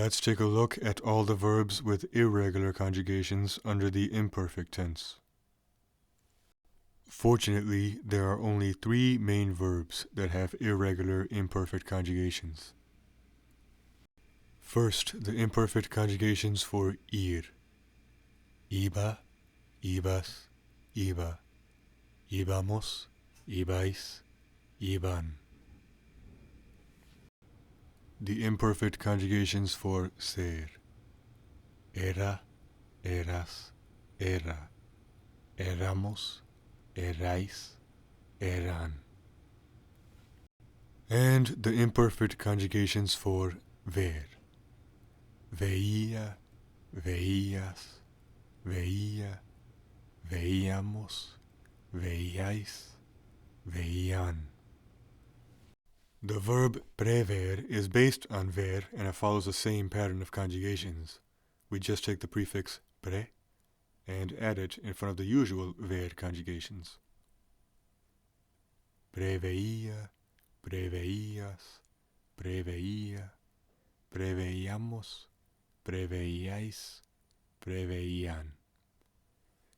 Let's take a look at all the verbs with irregular conjugations under the imperfect tense. Fortunately, there are only 3 main verbs that have irregular imperfect conjugations. First, the imperfect conjugations for ir. Iba, ibas, iba. Íbamos, ibais, iban. The imperfect conjugations for ser. Era, eras, era. Éramos, erais, eran. And the imperfect conjugations for ver. Veía, veías, veía, veíamos, veíais, veían. The verb prever is based on ver and it follows the same pattern of conjugations. We just take the prefix pre and add it in front of the usual ver conjugations. Preveía, preveías, preveía, preveíamos, preveíais, preveían.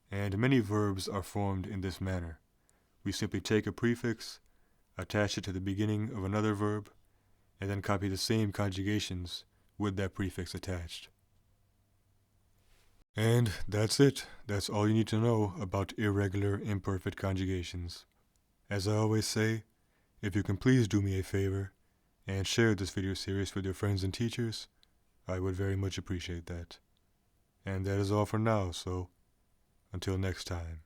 And many verbs are formed in this manner. We simply take a prefix, attach it to the beginning of another verb, and then copy the same conjugations with that prefix attached. And that's it. That's all you need to know about irregular imperfect conjugations. As I always say, if you can please do me a favor and share this video series with your friends and teachers, I would very much appreciate that. And that is all for now, so until next time.